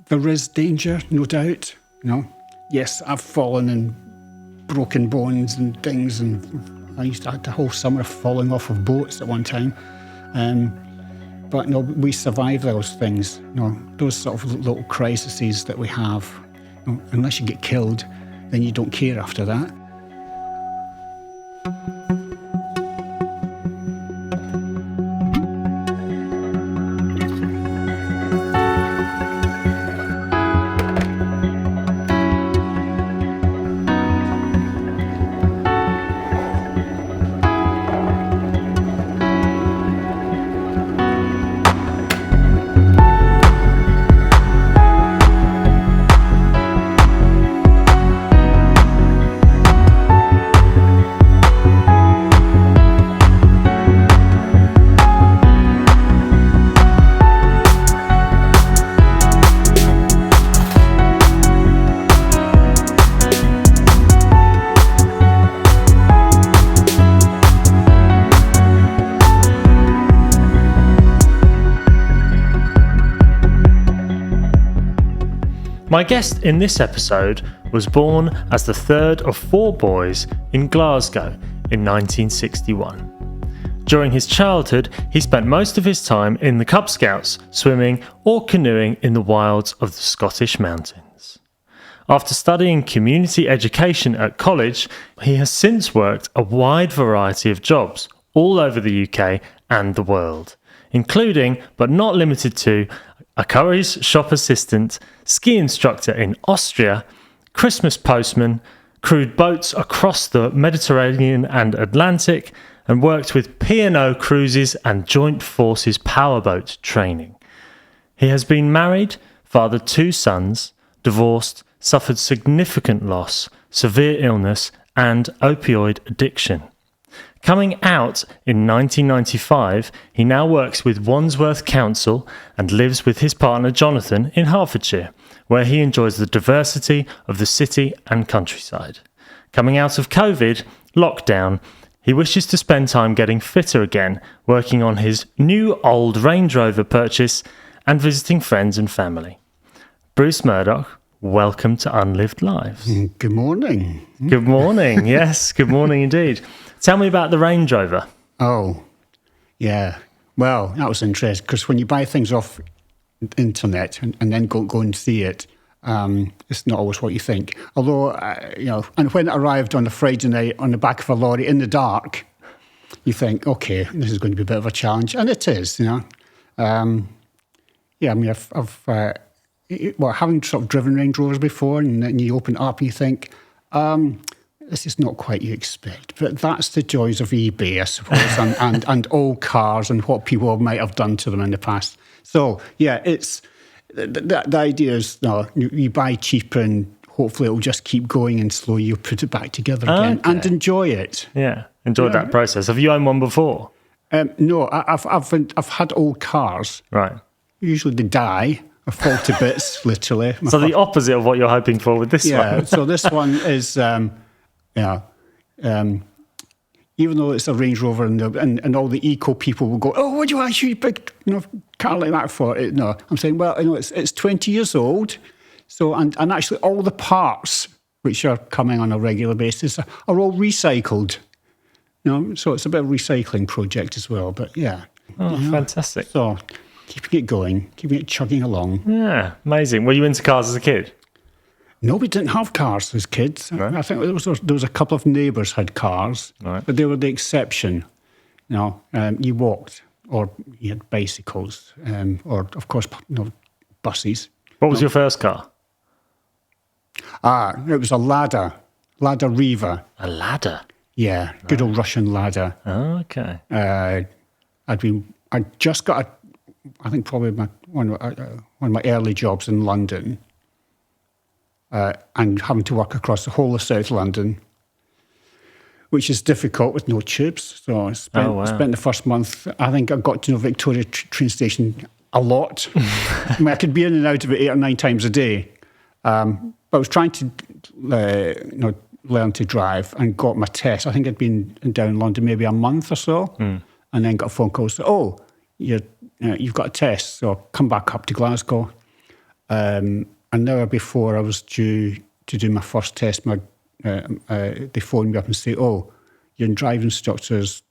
there is danger, no doubt. Yes, I've fallen and broken bones and things, and I used to have the whole summer falling off of boats at one time. But no, we survive those things. Those sort of little crises that we have. Unless you get killed, then you don't care after that. My guest in this episode was born as the third of 4 boys in Glasgow in 1961. During his childhood, he spent most of his time in the Cub Scouts, swimming or canoeing in the wilds of the Scottish mountains. After studying community education at college, he has since worked a wide variety of jobs all over the UK and the world, including, but not limited to, a Currys shop assistant, ski instructor in Austria, Christmas postman, crewed boats across the Mediterranean and Atlantic, and worked with P&O cruises and joint forces powerboat training. He has been married, fathered 2 sons, divorced, suffered significant loss, severe illness, and opioid addiction. Coming out in 1995, he now works with Wandsworth Council and lives with his partner Jonathan in Hertfordshire, where he enjoys the diversity of the city and countryside. Coming out of COVID, lockdown, he wishes to spend time getting fitter again, working on his new old Range Rover purchase and visiting friends and family. Bruce Murdoch, welcome to Unlived Lives. Good morning. Good morning, yes, good morning indeed. Tell me about the Range Rover. Oh, yeah. Well, that was interesting because when you buy things off the internet and then go and see it, it's not always what you think. Although, and when it arrived on a Friday night on the back of a lorry in the dark, you think, okay, this is going to be a bit of a challenge. And it is, Yeah, I mean, I've having sort of driven Range Rovers before, and then you open it up and you think, this is not quite you expect, but that's the joys of eBay, I suppose, and old cars and what people might have done to them in the past. So, yeah, it's the idea is you buy cheaper and hopefully it'll just keep going and slowly you put it back together again and enjoy it. Yeah, enjoy that process. Have you owned one before? No, I've had old cars. Right. Usually they die. I fall to bits, literally. So the opposite of what you're hoping for with this one. Yeah, so this one is... even though it's a Range Rover and all the eco people will go, oh, what do you actually big car like that for? No, I'm saying, well, it's 20 years old, so and actually all the parts which are coming on a regular basis are all recycled. So it's a bit of a recycling project as well. But yeah, fantastic. So keeping it going, keeping it chugging along. Yeah, amazing. Were you into cars as a kid? No, we didn't have cars as kids. Right. I think there was a couple of neighbours had cars, right, but they were the exception. You walked, or you had bicycles, or of course, buses. What was your first car? It was a Lada Riva. A Lada? Yeah, good old Russian Lada. Oh, okay. I just got I think probably one of my early jobs in London. And having to work across the whole of South London, which is difficult with no tubes. So I spent the first month, I think I got to know Victoria train station a lot. I mean, I could be in and out of it 8 or 9 times a day. But I was trying to learn to drive and got my test. I think I'd been down in London maybe a month or so, and then got a phone call saying, you've got a test, so come back up to Glasgow. An hour before I was due to do my first test, they phoned me up and say, "Oh, your driving instructor's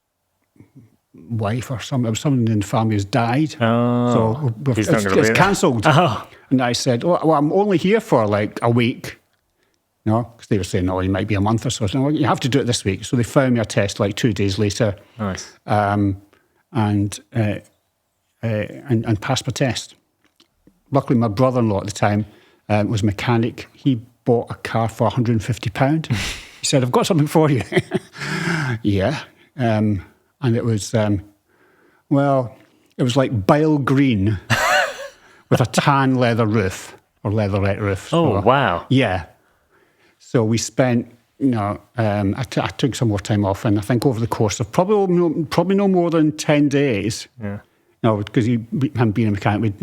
wife or something, someone in the family has died. So it's cancelled." Oh. And I said, "Well, I'm only here for like a week." Because they were saying, "Oh, you might be a month or so." So, "Well, you have to do it this week." So they found me a test like 2 days later. Nice. And passed my test. Luckily, my brother-in-law at the time was a mechanic. He bought a car for £150. He said, "I've got something for you." Yeah. And it was, it was like bile green with a tan leather roof or leatherette roof. Oh, wow. Yeah. So we spent, I took some more time off, and I think over the course of probably no more than 10 days. Yeah. Because him being a mechanic,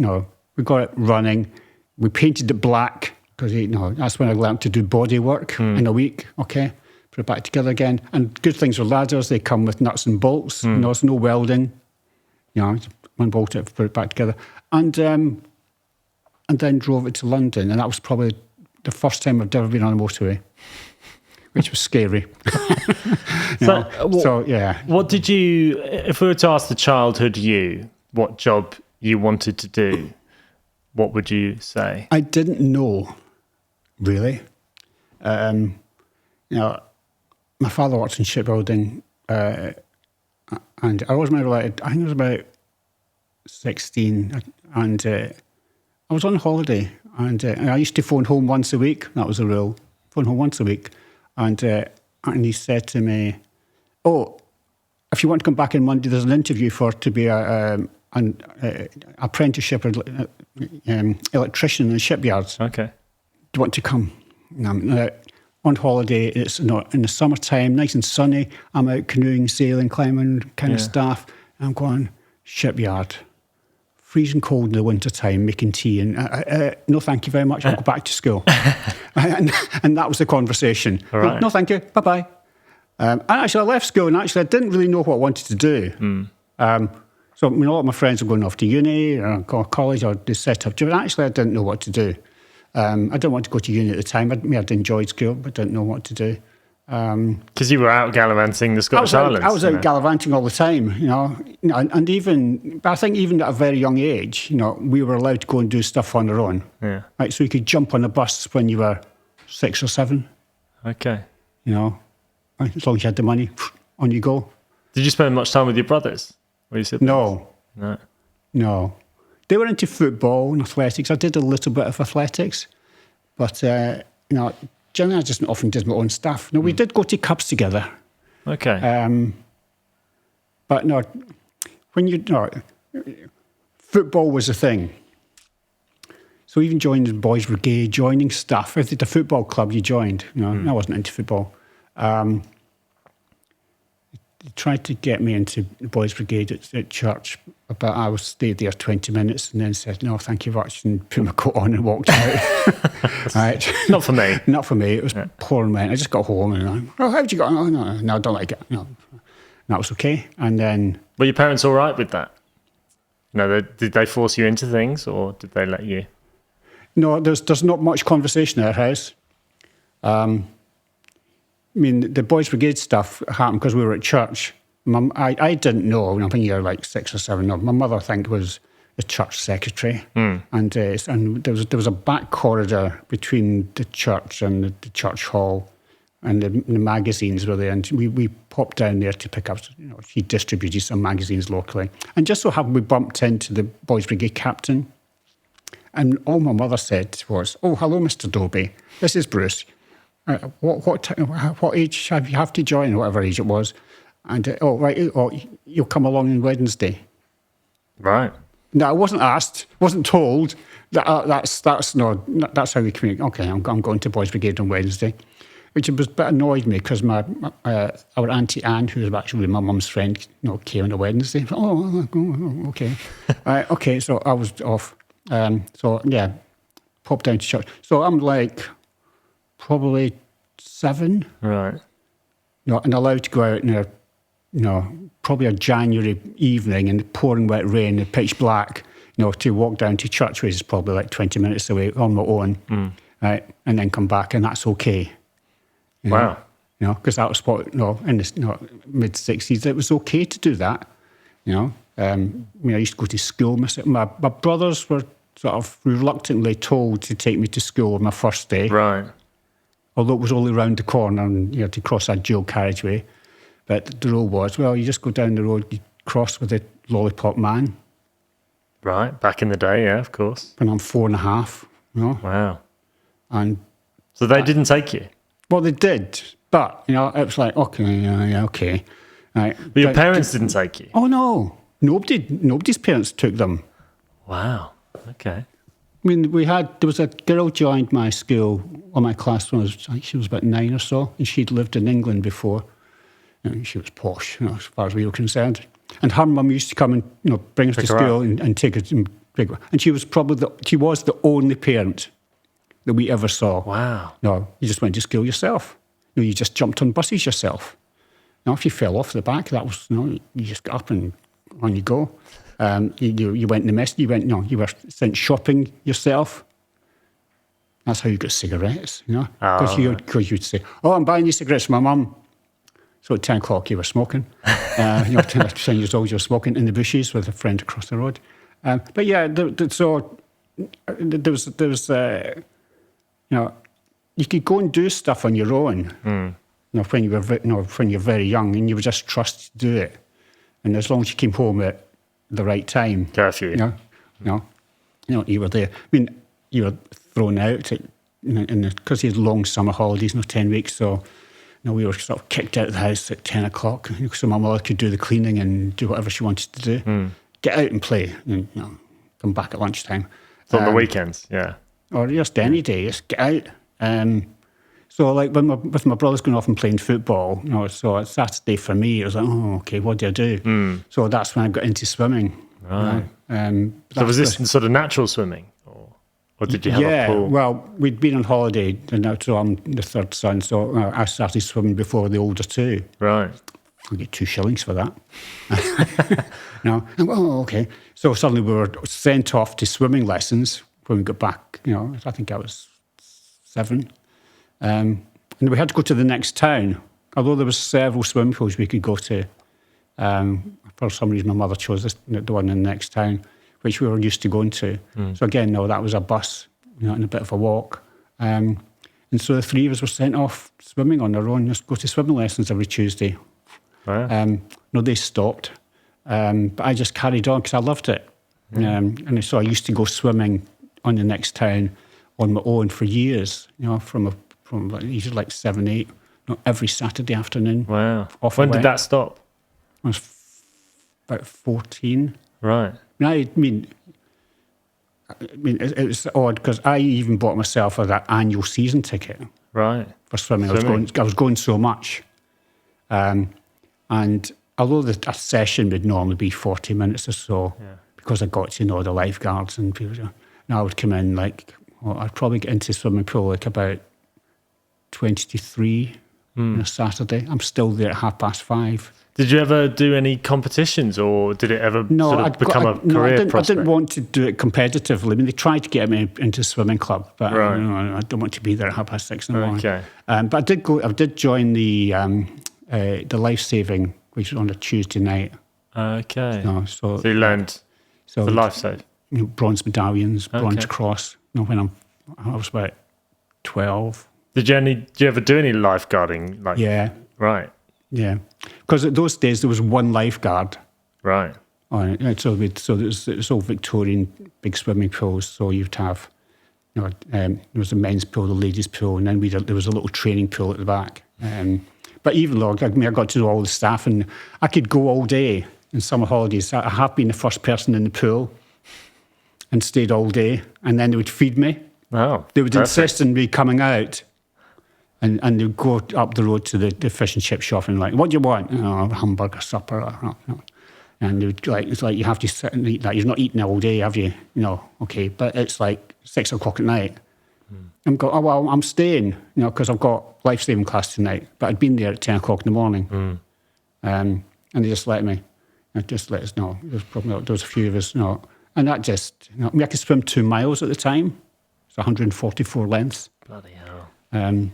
we got it running. We painted it black because that's when I learned to do body work in a week. Okay, put it back together again. And good things are ladders; they come with nuts and bolts. There's no welding. One bolt it, put it back together, and then drove it to London. And that was probably the first time I've ever been on a motorway, which was scary. What did you? If we were to ask the childhood you what job you wanted to do, what would you say? I didn't know, really. My father worked in shipbuilding, and I was related. I think I was about 16, and I was on holiday, and I used to phone home once a week. That was the rule. Phone home once a week, and he said to me, "Oh, if you want to come back on Monday, there's an interview to be an apprenticeship electrician in the shipyards. Okay. Do you want to come?" I'm on holiday. It's in the summertime, nice and sunny. I'm out canoeing, sailing, climbing, kind of stuff. I'm going shipyard, freezing cold in the wintertime, making tea, and no, thank you very much. I'll go back to school. and that was the conversation. All right. No, thank you. Bye bye. And actually, I left school, and actually, I didn't really know what I wanted to do. So, a lot of my friends were going off to uni or college or they set up jobs. Actually, I didn't know what to do. I didn't want to go to uni at the time. I'd enjoyed school, but didn't know what to do. Because you were out gallivanting the Scottish Islands. I was out gallivanting all the time, and even, but I think even at a very young age, we were allowed to go and do stuff on our own. Yeah. Right, so you could jump on a bus when you were 6 or 7. Okay. As long as you had the money, on you go. Did you spend much time with your brothers? No. No. They were into football and athletics. I did a little bit of athletics, but generally I just often did my own stuff. We did go to clubs together. Okay. But no, football was a thing. So even joining the boys' brigade, joining stuff. If it's a football club, you joined. I wasn't into football. They tried to get me into the boys' brigade at church, but I stayed there 20 minutes and then said, "No, thank you very much," and put my coat on and walked out. Right. Not for me. Not for me. It was pouring rain. I just got home and how'd you go? Oh, no, I don't like it. No. That was okay. And then... Were your parents all right with that? Did they force you into things or did they let you? No, there's not much conversation at our house. The boys' brigade stuff happened because we were at church. I didn't know. When you're like 6 or 7. No, my mother, I think, was the church secretary, and there was a back corridor between the church and the church hall, and the magazines were there. And we popped down there to pick up. She distributed some magazines locally, and just so happened we bumped into the boys' brigade captain, and all my mother said was, "Oh, hello, Mr. Dobie. This is Bruce. What age have you have to join?" Whatever age it was, and you'll come along on Wednesday. Right. No, I wasn't asked, wasn't told. That's how we communicate. Okay, I'm going to Boys' Brigade on Wednesday, which was a bit annoyed me because our Auntie Anne, who was actually my mum's friend, came on a Wednesday. Oh, okay, okay. So I was off. Popped down to church. So I'm like probably 7. Right. And allowed to go out in probably a January evening in the pouring wet rain, the pitch black, to walk down to church, which is probably like 20 minutes away on my own, right, and then come back, and that's okay. Wow. Because that was what, in the mid-60s, it was okay to do that. I used to go to school. My brothers were sort of reluctantly told to take me to school on my first day. Right. Although it was only round the corner and you had to cross that dual carriageway. But the rule was, well, you just go down the road, you cross with the lollipop man. Right. Back in the day, yeah, of course. When I'm 4.5, Wow. And so they didn't take you? Well, they did. But, it was like, okay, okay. Right. But your parents didn't take you? Oh, no. Nobody's parents took them. Wow. Okay. I mean, there was a girl joined my school, or my class when she was about 9 or so, and she'd lived in England before. She was posh, as far as we were concerned. And her mum used to come and, bring us to school and take us. And she was she was the only parent that we ever saw. Wow. No, you just went to school yourself. You just jumped on buses yourself. If you fell off the back, that was, you just got up and on you go. You went in the mess. You were sent shopping yourself. That's how you got cigarettes, Because you'd say, "Oh, I'm buying you cigarettes for my mum." So at 10 o'clock you were smoking. 10 years old you were smoking in the bushes with a friend across the road. But yeah, so there was you could go and do stuff on your own. When you're very young, and you were just trusted to do it. And as long as you came home at the right time, curfew, you were there. I mean, you were thrown out because he had long summer holidays, 10 weeks. So, we were sort of kicked out of the house at 10 o'clock, so my mother could do the cleaning and do whatever she wanted to do. Get out and play, and come back at lunchtime. So on the weekends, yeah, or just any day, just get out. So, like, with my brothers going off and playing football, so it's Saturday for me, it was like, oh, okay, what do I do? So that's when I got into swimming. Right. So was this sort of natural swimming? Or did you have a pool? Well, we'd been on holiday, and so I'm the third son, so I started swimming before the older two. Right. I get 2 shillings for that. Oh, okay. So suddenly we were sent off to swimming lessons when we got back, I think I was 7. And we had to go to the next town, although there was several swimming pools we could go to. For some reason, my mother chose the one in the next town, which we were used to going to. So again, that was a bus, and a bit of a walk. And so the 3 of us were sent off swimming on our own, just go to swimming lessons every Tuesday. Wow. They stopped. But I just carried on because I loved it. And so I used to go swimming on the next town on my own for years, from usually like 7, 8, every Saturday afternoon. Wow. When did that stop? I was about 14. Right. I mean, it was odd because I even bought myself that annual season ticket. Right. For swimming. I was going so much. And although a session would normally be 40 minutes or so, because I got to know the lifeguards and people, I would come in I'd probably get into the swimming pool about 20 to 3 on a Saturday. I'm still there at 5:30. Did you ever do any competitions, or did it ever become a career prospect? I didn't want to do it competitively. I mean, they tried to get me into a swimming club, but I don't want to be there at 6:30 in the morning. Okay. But I did join the life-saving, which was on a Tuesday night. Okay. So you learned the life save? Bronze medallions, bronze cross. When I was about 12. Did you ever do any lifeguarding? Yeah. Right. Yeah. Because at those days there was one lifeguard. Right. So it's all Victorian big swimming pools. So you'd have, there was a men's pool, the ladies' pool, and then there was a little training pool at the back. But even though I got to know all the staff, and I could go all day in summer holidays. I have been the first person in the pool and stayed all day, and then they would feed me. Oh, they would insist on me coming out, and they'd go up the road to the fish and chip shop and like, what do you want? A hamburger supper. And they would it's like you have to sit and eat that. You've not eaten all day, have you? Okay, but it's like 6 o'clock at night. I'm going, well, I'm staying, because I've got life-saving class tonight. But I'd been there at 10 o'clock in the morning. And they just let me, just let us know. There was a few of us, And that just, I could swim 2 miles at the time. It's 144 lengths. Bloody hell. And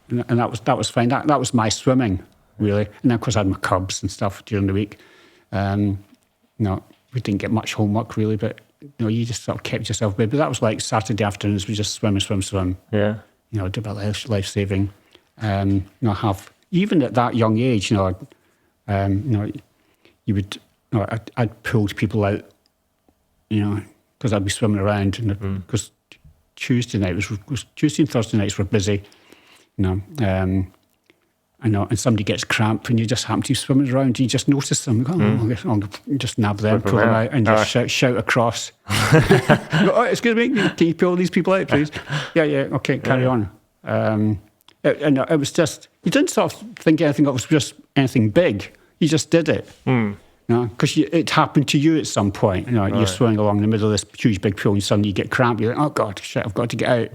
that was fine. That was my swimming, really. And then, of course, I had my cubs and stuff during the week. We didn't get much homework, really, but, you just sort of kept yourself busy. But that was like Saturday afternoons, we just swim. Yeah. Do a bit of life-saving. Even at that young age, you would, I'd pulled people out, because I'd be swimming around, and because Tuesday and Thursday nights were busy, and somebody gets cramp and you just happen to be swimming around, you just notice them, I'll just nab them, pull them out, and just shout across. Excuse me, can you pull these people out, please? Yeah, okay, carry on. And it was just, you didn't sort of think anything of it was just anything big. You just did it. Because it happened to you at some point. You're swimming along in the middle of this huge big pool and suddenly you get cramp. You're like, oh God, shit, I've got to get out.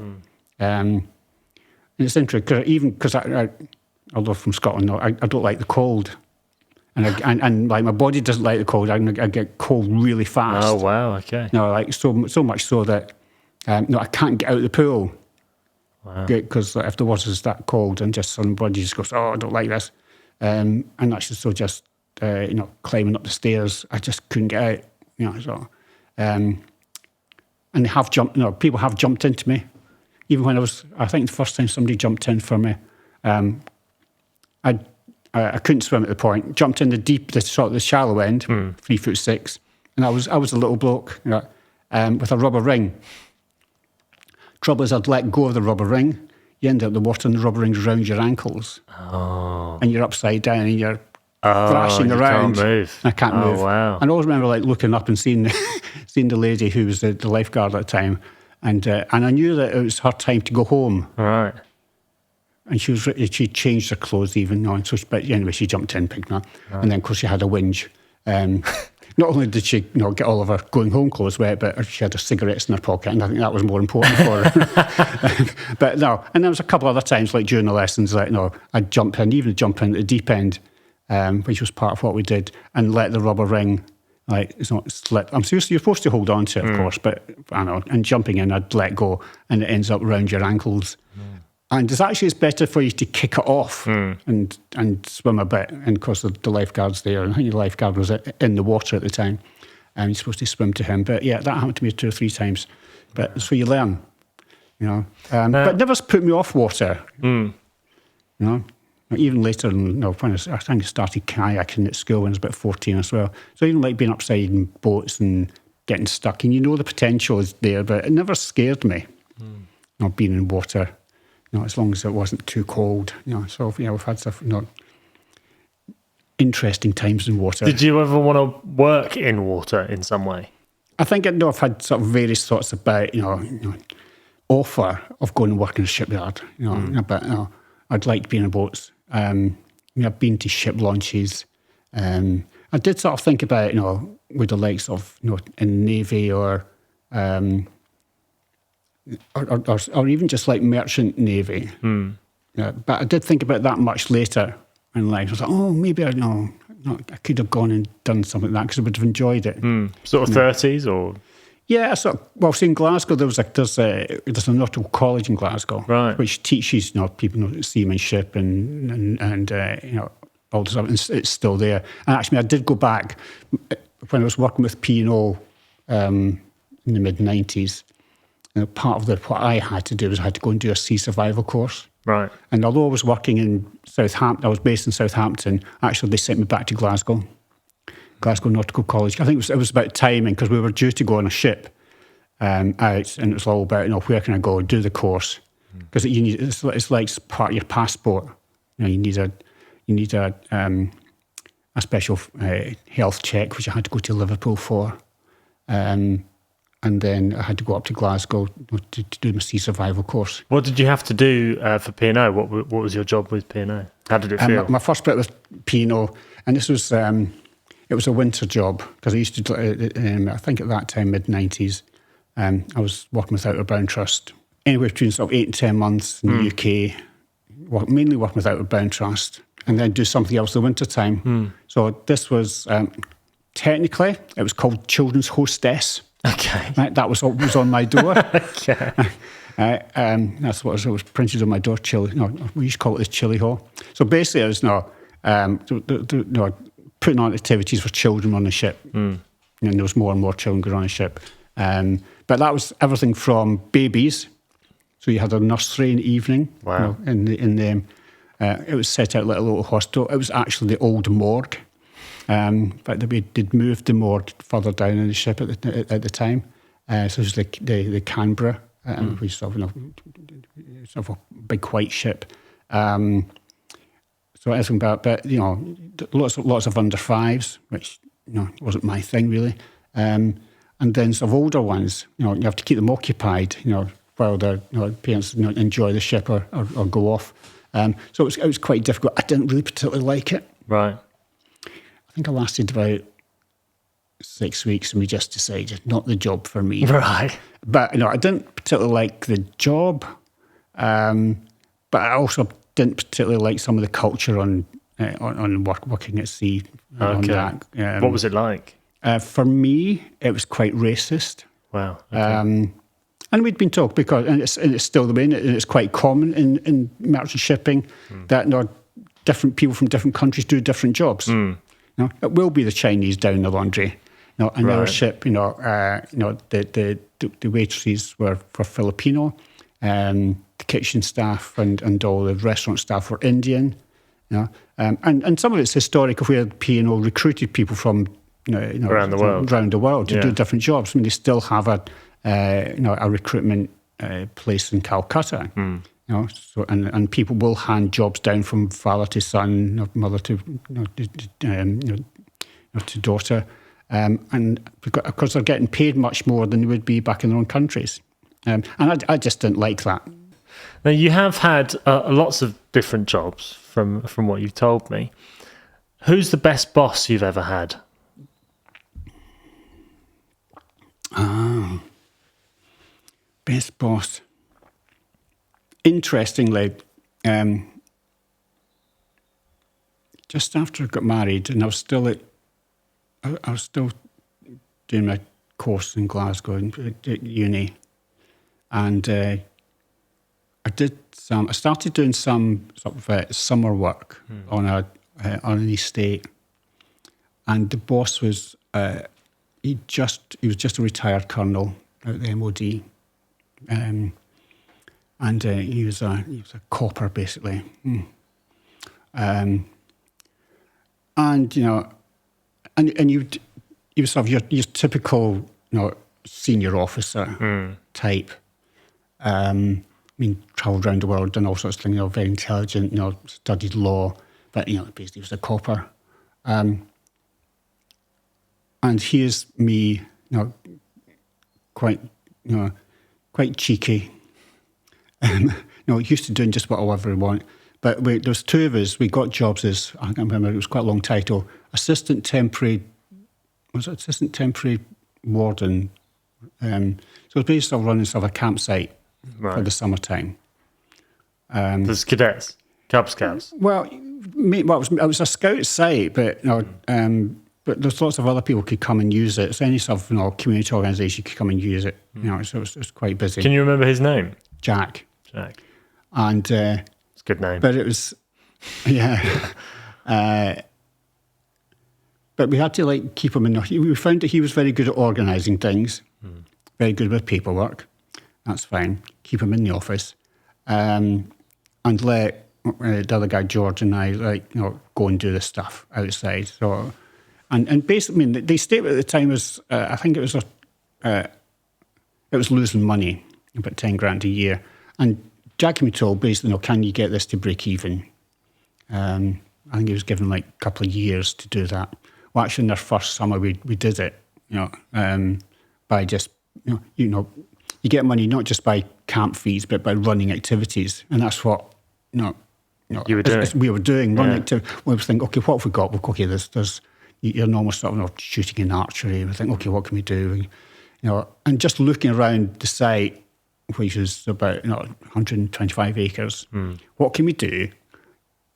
And it's interesting, because although from Scotland, I don't like the cold. And like my body doesn't like the cold. I get cold really fast. Oh, wow, okay. So much so that I can't get out of the pool. Wow. Because if the water's that cold and just somebody just goes, oh, I don't like this. And actually, so just, climbing up the stairs, I just couldn't get out, and they have jumped, people have jumped into me. Even when I think the first time somebody jumped in for me, I couldn't swim at the point, jumped in the shallow end, 3'6", and I was a little bloke, with a rubber ring. Trouble is, I'd let go of the rubber ring, you end up in the water and the rubber ring's around your ankles. Oh. And you're upside down and you're thrashing around. Can't move. I can't move. Wow. And I always remember looking up and seeing the lady who was the lifeguard at the time, and I knew that it was her time to go home. Right. And she changed her clothes even, but anyway, she jumped in, picked me up. Right. And then, of course, she had a whinge. Not only did she get all of her going home clothes wet, but she had her cigarettes in her pocket, and I think that was more important for her. But no, and there was a couple other times, like during the lessons, I'd jump in at the deep end, which was part of what we did, and let the rubber ring, it's not slip. You're supposed to hold on to it, of course, but I know, and jumping in, I'd let go, and it ends up around your ankles. And it's better for you to kick it off and swim a bit. And of course, the lifeguard's there. And I think the lifeguard was in the water at the time. And you're supposed to swim to him. But yeah, that happened to me 2 or 3 times. But so you learn, But it never put me off water. Even later, when I think I started kayaking at school when I was about 14 as well. So even like being upside in boats and getting stuck. And the potential is there, but it never scared me, being in water. As long as it wasn't too cold, So we've had stuff, interesting times in water. Did you ever want to work in water in some way? I think I've had sort of various thoughts about, offer of going and work in a shipyard. But I'd like to be in boats. I've been to ship launches. I did sort of think about, with the likes of, in Navy or even just like merchant Navy. But I did think about that much later in life. I was like, oh, maybe I could have gone and done something like that because I would have enjoyed it. Sort of 30s or? Yeah, see, in Glasgow, there's a nautical college in Glasgow, right, which teaches people seamanship and all this stuff. And it's still there. And actually, I did go back when I was working with P&O in the mid-90s. Part of what I had to do was I had to go and do a sea survival course. Right. And although I was working in Southampton, I was based in Southampton, actually they sent me back to Glasgow Nautical College. I think it was about timing because we were due to go on a ship out, and it was all about, where can I go and do the course? Because it's like part of your passport. You need a special health check, which I had to go to Liverpool for. And then I had to go up to Glasgow to do my sea survival course. What did you have to do for P&O? What was your job with P&O? How did it feel? My first bit with P&O, and this was it was a winter job because I used to do, I think at that time, mid-90s, I was working with Outward Bound Trust. Anywhere between sort of 8 and 10 months in the UK, mainly working with Outward Bound Trust, and then do something else in the winter time. So this was technically, it was called Children's Hostess. Okay. Right, that was on my door. Okay. That's what was printed on my door. Chili. No, we used to call it the chili hall. So basically, it was putting on activities for children on the ship, and there was more and more children going on the ship. But that was everything from babies. So you had a nursery in the evening. Wow. It was set out like a little hospital. It was actually the old morgue. But they did move the morgue further down in the ship at the time. So it was the Canberra, which is sort of a big white ship. So everything but lots of under fives, which wasn't my thing really. And then sort of older ones, you have to keep them occupied, while their parents enjoy the ship or go off. So it was quite difficult. I didn't really particularly like it. Right. I think I lasted about 6 weeks and we just decided not the job for me. Right. But I didn't particularly like the job, but I also didn't particularly like some of the culture on working at sea. Okay. On that. What was it like? For me, it was quite racist. Wow. Okay. And we'd been told, and it's still the way, and it's quite common in merchant shipping that different people from different countries do different jobs. It will be the Chinese down the laundry. On our ship, the waitresses were Filipino, the kitchen staff and all the restaurant staff were Indian. And some of it's historical, where P&O recruited people from around the world to do different jobs. I mean, they still have a recruitment place in Calcutta. So and people will hand jobs down from father to son, mother to to daughter, and because they're getting paid much more than they would be back in their own countries, and I just didn't like that. Now you have had lots of different jobs from what you've told me. Who's the best boss you've ever had? Best boss. Interestingly, just after I got married, and I was still doing my course in Glasgow at uni, and I started doing some sort of summer work on an estate, and the boss was he was just a retired colonel at the MOD. And he was a copper, basically. And he was sort of your typical senior officer type. Travelled around the world, done all sorts of things. Very intelligent. Studied law, but basically he was a copper. And here's me, quite cheeky. Used to doing just whatever we want. But there was two of us. We got jobs as, I can't remember, it was quite a long title, assistant temporary warden. So it was basically running sort of a campsite for the summertime. There's cadets, Cub Scouts. Well, it was a scout site, but there's lots of other people could come and use it. So any sort of community organisation could come and use it. So it was quite busy. Can you remember his name? Jack. And it's a good name. But it was, but we had to keep him in. We found that he was very good at organising things, very good with paperwork. That's fine. Keep him in the office, and let the other guy George and I go and do this stuff outside. So, and basically, the statement at the time was, I think it was losing money, about 10 grand a year. And Jack and me told basically, can you get this to break even? I think he was given a couple of years to do that. Well, actually, in their first summer, we did it, by just, you get money not just by camp fees, but by running activities. And that's what, you were doing. We were doing, running activities. We would think, okay, what have we got? Well, okay, there's your normal stuff, shooting and archery. We think, okay, what can we do? And just looking around the site, which is about 125 acres. What can we do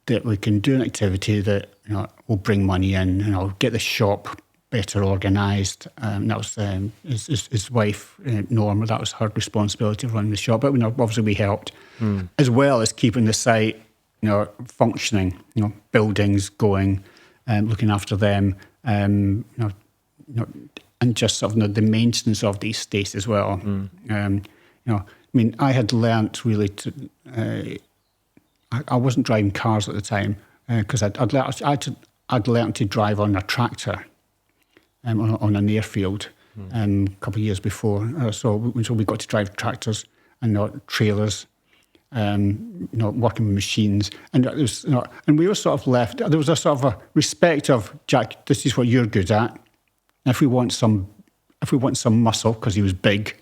that we can do an activity that will bring money in, get the shop better organised. That was his wife, Norma. That was her responsibility of running the shop. But obviously we helped, as well as keeping the site, functioning. Buildings going, looking after them. And just sort of the maintenance of the estate as well. I had learnt really to. I wasn't driving cars at the time because I'd learnt to drive on a tractor on an airfield a couple of years before. So we got to drive tractors and not trailers, working with machines. And it was, and we were sort of left. There was a sort of a respect of, Jack, this is what you're good at. If we want some muscle because he was big,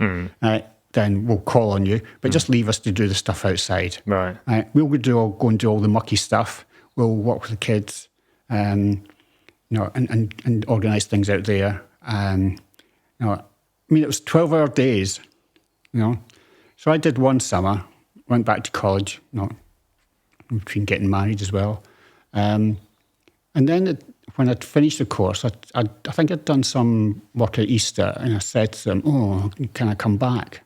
then we'll call on you. But just leave us to do the stuff outside. Right. We'll go and do all the mucky stuff. We'll work with the kids, and organise things out there. It was 12-hour days. So I did one summer, went back to college. Between getting married as well, and then. When I'd finished the course, I think I'd done some work at Easter, and I said to them, "Oh, can I come back?"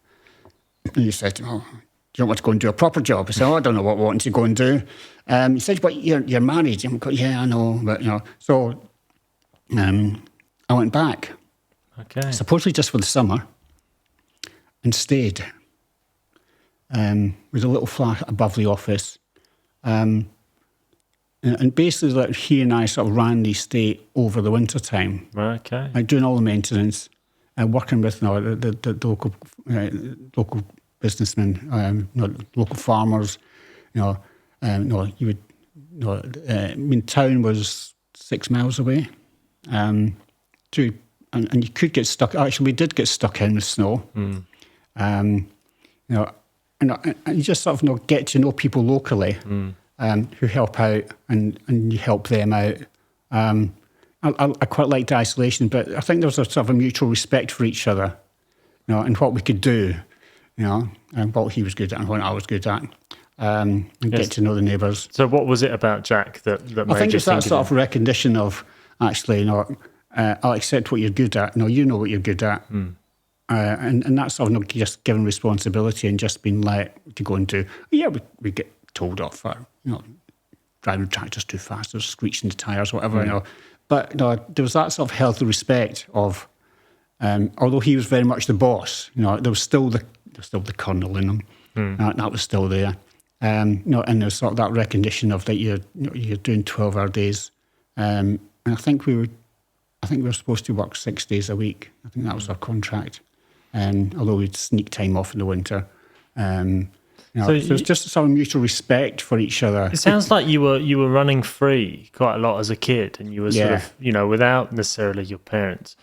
And he said, "Oh, you don't want to go and do a proper job?" I said, "Oh, I don't know what I want to go and do." He said, "But you're married." I'm going, "Yeah, I know," but So I went back, supposedly just for the summer, and stayed. With a little flat above the office. And basically, he and I sort of ran the estate over the winter time. Okay. Doing all the maintenance, working with the local businessmen, local farmers. You would. Town was 6 miles away. And you could get stuck. Actually, we did get stuck in the snow. And you just sort of get to know people locally. Who help out and you help them out. I quite liked isolation, but I think there was a sort of a mutual respect for each other, and what we could do, and what he was good at and what I was good at, and get to know the neighbours. So what was it about Jack that made you think? I think it's that sort of recognition of, actually, I'll accept what you're good at. You know what you're good at. And that's sort of just given responsibility and just being let to go and do. Yeah, we get told off for driving tractors too fast or screeching the tyres, whatever. But there was that sort of healthy respect of, although he was very much the boss. There was still the colonel in him. That was still there. And there's sort of that recognition of that you're doing 12-hour days. And I think we were supposed to work 6 days a week. I think that was our contract. Although we'd sneak time off in the winter. So it's just some mutual respect for each other. It sounds like you were running free quite a lot as a kid, and you were sort of without necessarily your parents'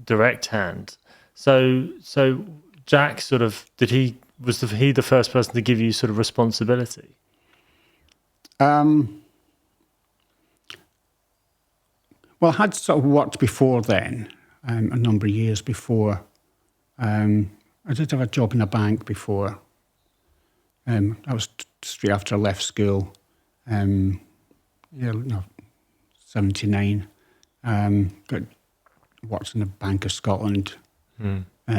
direct hand. So Jack was he the first person to give you sort of responsibility? Well, I had sort of worked before then, a number of years before. I did have a job in a bank before. That was straight after I left school. 79. Worked in the Bank of Scotland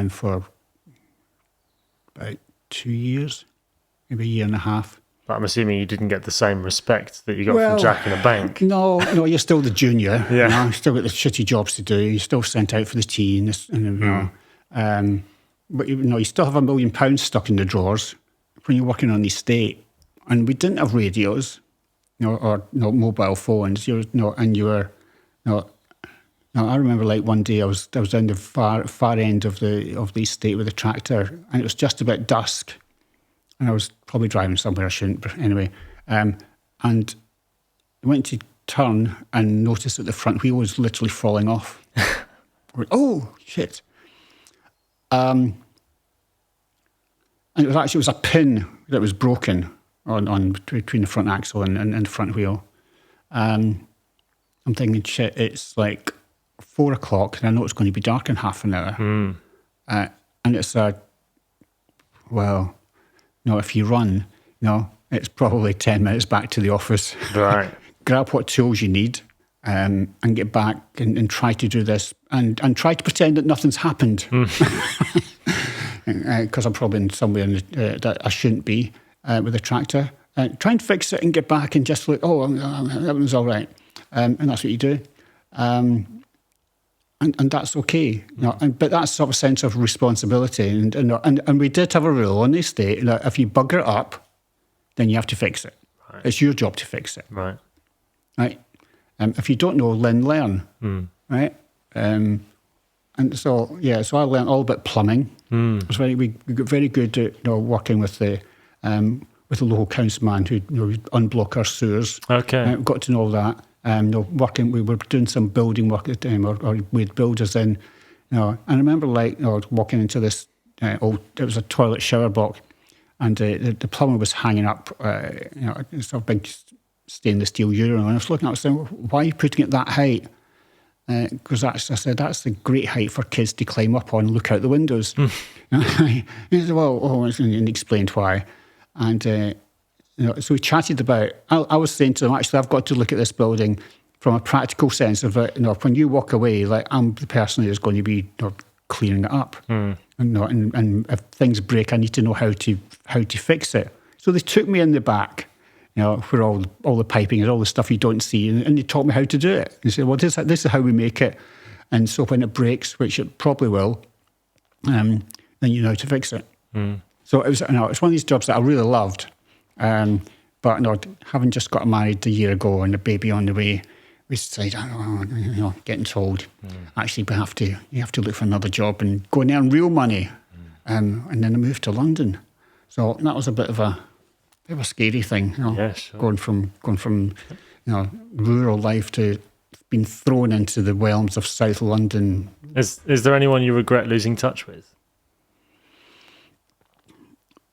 for about 2 years, maybe a year and a half. But I'm assuming you didn't get the same respect that you got from Jack in a bank. No, you're still the junior. Yeah. You still got the shitty jobs to do. You're still sent out for the tea but you still have £1 million stuck in the drawers when you're working on the estate. And we didn't have radios, or mobile phones. I remember one day I was down the far end of the estate with a tractor, and it was just about dusk, and I was probably driving somewhere I shouldn't. But anyway, and I went to turn and noticed that the front wheel was literally falling off. Oh shit! And it was a pin that was broken on between the front axle and the front wheel. I'm thinking, shit, it's 4 o'clock, and I know it's going to be dark in half an hour. And it's if you run, it's probably 10 minutes back to the office. Right. Grab what tools you need, and get back and try to do this and try to pretend that nothing's happened. Because I'm probably in somewhere that I shouldn't be with the tractor. Try and fix it and get back and just look, everything's all right. And that's what you do. And that's okay. But that's sort of a sense of responsibility. And we did have a rule on the estate that if you bugger it up, then you have to fix it. Right. It's your job to fix it. Right. If you don't know, then learn. Right. And so I learned all about plumbing. We got very good at working with the local councilman who would unblock our sewers. Okay. Got to know all that. We were doing some building work at the time, or we had builders in. And I remember walking into this it was a toilet shower block, and the plumber was hanging up sort of big stainless steel urinal. And I was looking at it saying, why are you putting it that height? Because I said, that's the great height for kids to climb up on and look out the windows. He said, and he explained why. And so we chatted about, I was saying to them, actually, I've got to look at this building from a practical sense of, when you walk away, I'm the person who's going to be clearing it up. And if things break, I need to know how to fix it. So they took me in the back, where all the piping is, all the stuff you don't see, and they taught me how to do it. They said, well, this is how we make it. And so when it breaks, which it probably will, then you know how to fix it. So it was one of these jobs that I really loved. But having just got married a year ago and a baby on the way, we decided, getting told, actually you have to look for another job and go and earn real money. And then I moved to London. So that was a bit of a scary thing, Yeah, sure. going from rural life to being thrown into the realms of South London. Is there anyone you regret losing touch with?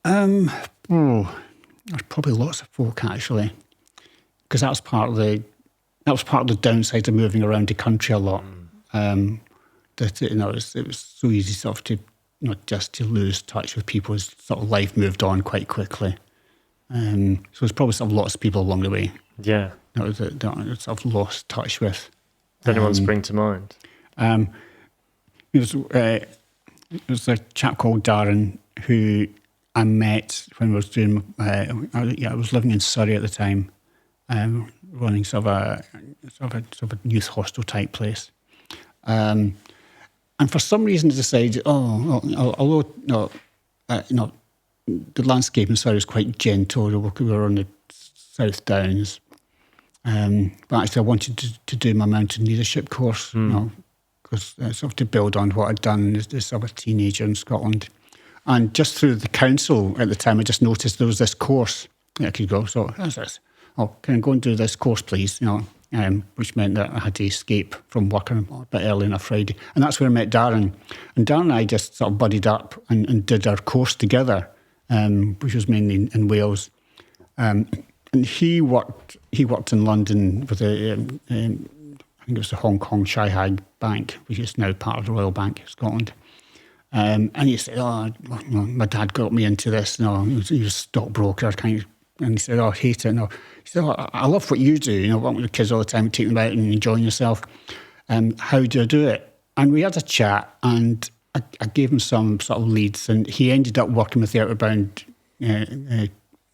There's probably lots of folk, actually, because that was part of the downside of moving around the country a lot. That it was so easy sort of to just to lose touch with people as sort of life moved on quite quickly. So there's probably sort of lots of people along the way. Yeah, that I sort of lost touch with. Does anyone spring to mind? It was a chap called Darren who I met when I was doing. I was living in Surrey at the time, running sort of a youth hostel type place. And for some reason, I decided, although the landscape in Surrey was quite gentle. We were on the South Downs. But actually I wanted to do my mountain leadership course, because sort of to build on what I'd done as sort of a teenager in Scotland. And just through the council at the time, I just noticed there was this course that I could go. So how's this? Oh, can I go and do this course, please? Which meant that I had to escape from work a bit early on a Friday. And that's where I met Darren. And Darren and I just sort of buddied up and did our course together. Which was mainly in Wales, and he worked in London with I think it was the Hong Kong Shanghai Bank, which is now part of the Royal Bank of Scotland. And he said, my dad got me into this. He was a stockbroker kind of, and he said, I hate it. He said, I love what you do. Working with the kids all the time, taking them out and enjoying yourself. How do I do it? And we had a chat, and I gave him some sort of leads, and he ended up working with the Outward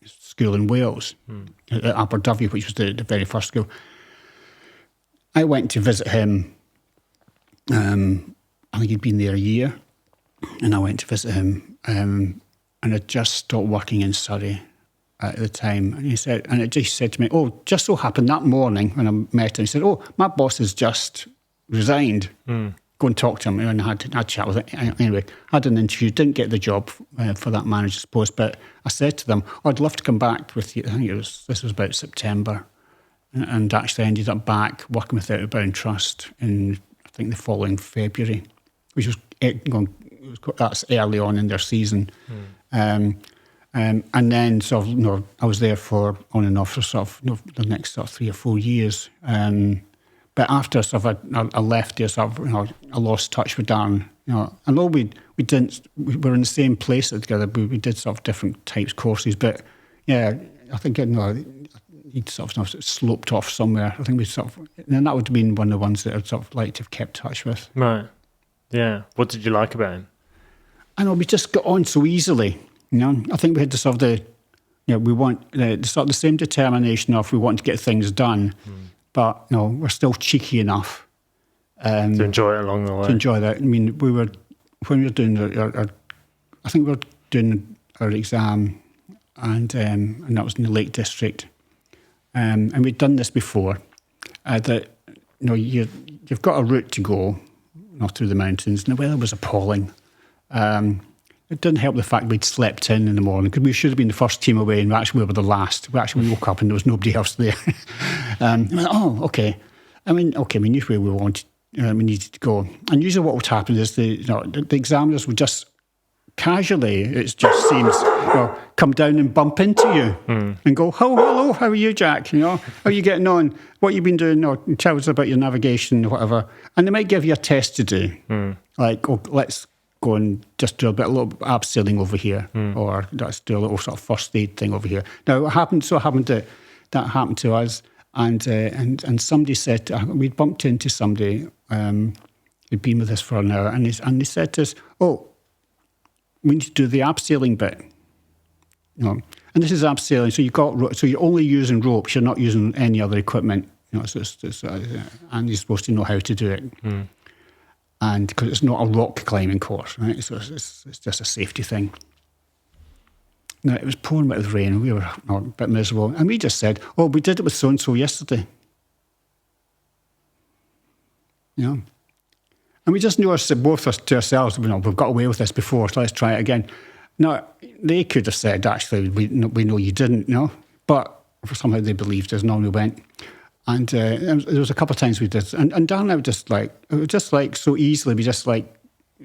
school in Wales, at Aberdyfi, which was the very first school. I went to visit him. I think he'd been there a year, and I went to visit him, and I'd just stopped working in Surrey at the time. And he said, and it just said to me, just so happened that morning when I met him, he said, my boss has just resigned. Go and talk to him. And I had a chat with him. Anyway, had an interview, didn't get the job for that manager's post, but I said to them, I'd love to come back with you. I think this was about September, and actually ended up back working with Outbound Trust in, I think, the following February, which was that's early on in their season. And then sort of, I was there for on and off for sort of the next sort of 3 or 4 years. But after sort of I left there, sort of, I lost touch with Darren. Although we were in the same place together, but we did sort of different types of courses. But yeah, I think he'd sort of sloped off somewhere. I think and that would have been one of the ones that I'd sort of like to have kept touch with. Right. Yeah. What did you like about him? I know we just got on so easily. I think we had the sort of we want the same determination of we want to get things done, but we're still cheeky enough To enjoy it along the way. to enjoy that. I mean, when we were doing I think we were doing our exam, and that was in the Lake District, and we'd done this before. That you've got a route to go, through the mountains, and the weather was appalling. It didn't help the fact we'd slept in the morning, because we should have been the first team away, and we were the last. We actually woke up and there was nobody else there. I went, okay. We knew where we wanted, we needed to go. And usually what would happen is the examiners would just casually, it just seems, come down and bump into you and go, hello, how are you, Jack? How are you getting on? What have you been doing? Tell us about your navigation or whatever. And they might give you a test to do, like, let's go and just do a little abseiling over here, or let's do a little sort of first aid thing over here. Now, it happened that happened to us, and somebody said, we'd bumped into somebody who'd been with us for an hour, and they said to us, we need to do the abseiling bit. And this is abseiling, so you're only using ropes, you're not using any other equipment. And you're supposed to know how to do it. And because it's not a rock climbing course, right? So it's just a safety thing. Now, it was pouring a bit of rain, and we were a bit miserable. And we just said, we did it with so-and-so yesterday. And we just knew both to ourselves, we've got away with this before, so let's try it again. Now, they could have said, actually, we know you didn't, but somehow they believed us, and on we went. And there was a couple of times we did, and Dan and I were just like so easily, we just like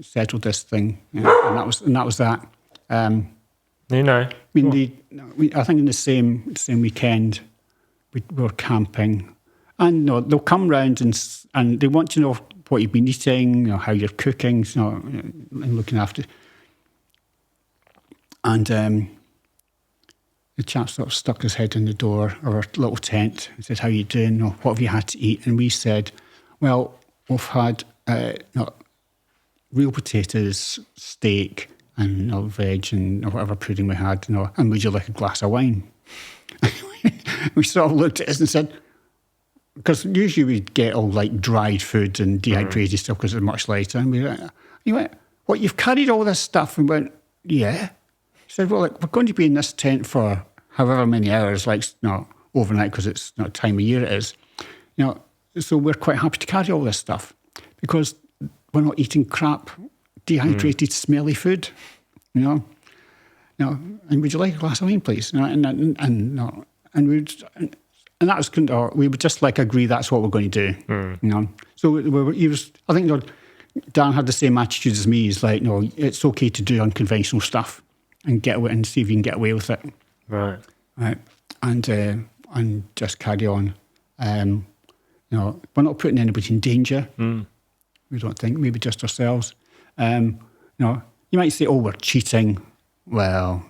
settled this thing, and that was that. I mean, I think in the same weekend we were camping, and they'll come round and they want to know what you've been eating, how you're cooking, and looking after. And the chap sort of stuck his head in the door of our little tent and said, how are you doing? What have you had to eat? And we said, well, we've had real potatoes, steak, and veg, and whatever pudding we had, and would you like a glass of wine? We sort of looked at us and said, because usually we'd get all like dried food and dehydrated stuff because it's much lighter. And he went, what, you've carried all this stuff? And we went, yeah. He said, well, we're going to be in this tent for however many hours, overnight, because it's not time of year it is. So we're quite happy to carry all this stuff because we're not eating crap, dehydrated, smelly food. And would you like a glass of wine, please? And that was we would just like agree that's what we're going to do. So I think Dan had the same attitude as me. He's like, no, it's okay to do unconventional stuff and get away and see if you can get away with it. Right. And just carry on. We're not putting anybody in danger. We don't think, maybe just ourselves. You might say, we're cheating. Well,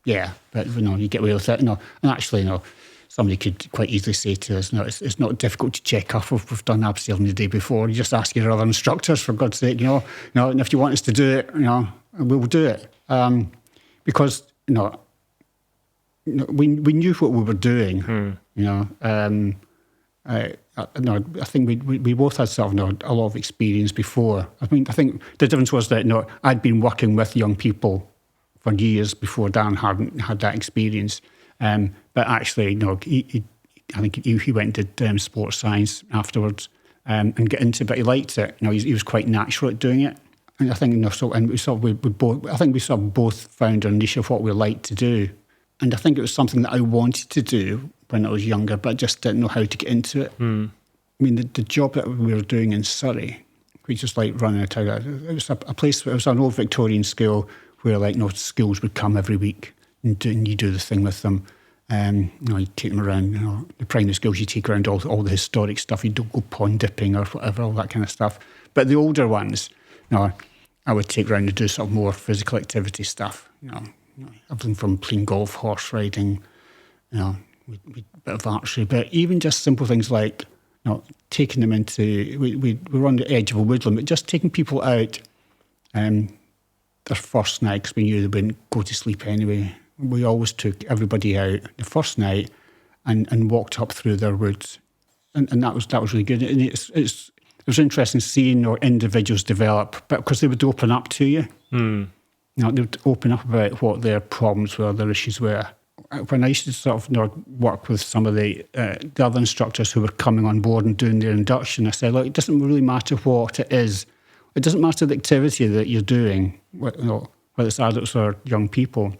yeah, but you get away with it. And actually, somebody could quite easily say to us, it's not difficult to check up if we've done abseiling the day before. You just ask your other instructors, for God's sake, and if you want us to do it, we'll do it. Because, we knew what we were doing, I think we both had sort of a lot of experience before. I think the difference was that I'd been working with young people for years before Dan hadn't had that experience. But actually, I think he went and did sports science afterwards and got into it, but he liked it. He was quite natural at doing it. And I think we both found our niche of what we liked to do. And I think it was something that I wanted to do when I was younger, but I just didn't know how to get into it. I mean, the job that we were doing in Surrey, we just like running a town. It was a place. It was an old Victorian school where schools would come every week and you do the thing with them. You take them around. The primary schools, you take around all the historic stuff. You don't go pond dipping or whatever, all that kind of stuff. But the older ones, I would take around and do sort of more physical activity stuff. Everything from playing golf, horse riding, a bit of archery, but even just simple things like, taking them into, we were on the edge of a woodland, but just taking people out their first night, because we knew they wouldn't go to sleep anyway. We always took everybody out the first night and walked up through their woods. And that was really good. And it was interesting seeing our individuals develop, but because they would open up to you. They would open up about what their problems were, their issues were. When I used to sort of work with some of the other instructors who were coming on board and doing their induction, I said, look, it doesn't really matter what it is. It doesn't matter the activity that you're doing, whether it's adults or young people.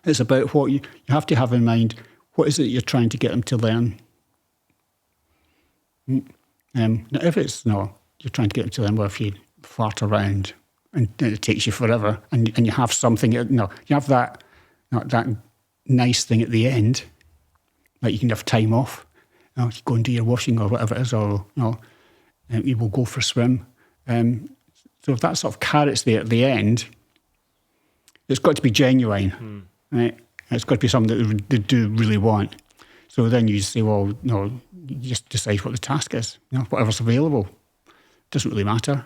It's about what you have to have in mind. What is it you're trying to get them to learn? Now, if it's you're trying to get them to learn, well, if you fart around and it takes you forever, and you have something, you have that nice thing at the end, like you can have time off, you go and do your washing or whatever it is, or you will go for a swim. So if that sort of carrot's there at the end, it's got to be genuine, right? It's got to be something that they do really want. So then you say, well, you just decide what the task is, whatever's available. Doesn't really matter.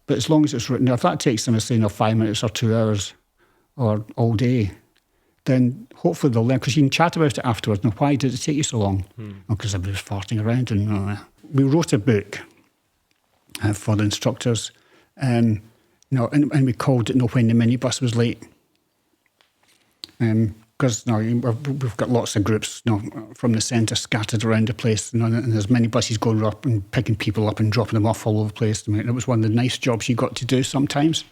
But as long as it's written, if that takes them, say, 5 minutes or 2 hours or all day, then hopefully they'll learn, because you can chat about it afterwards. Now, why did it take you so long? Because I was farting around. And we wrote a book for the instructors, and we called it When the Minibus Was Late. Because we've got lots of groups from the centre scattered around the place, and there's many buses going up and picking people up and dropping them off all over the place. I mean, it was one of the nice jobs you got to do sometimes.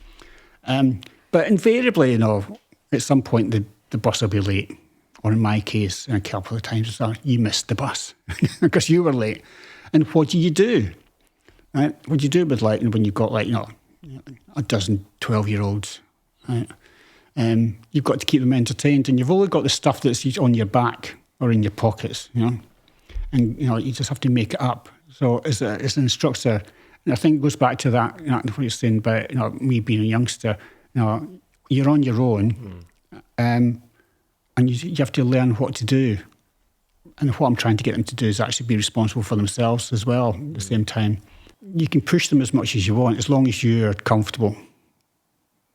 But invariably, at some point the bus will be late. Or in my case, a couple of times, you missed the bus because you were late. And what do you do? Right? What do you do with when you've got a dozen 12-year-olds? Right? You've got to keep them entertained, and you've only got the stuff that's on your back or in your pockets, and you just have to make it up. So as an instructor, and I think it goes back to that, what you're saying about me being a youngster. You're on your own, and you have to learn what to do. And what I'm trying to get them to do is actually be responsible for themselves as well. At the same time, you can push them as much as you want, as long as you're comfortable.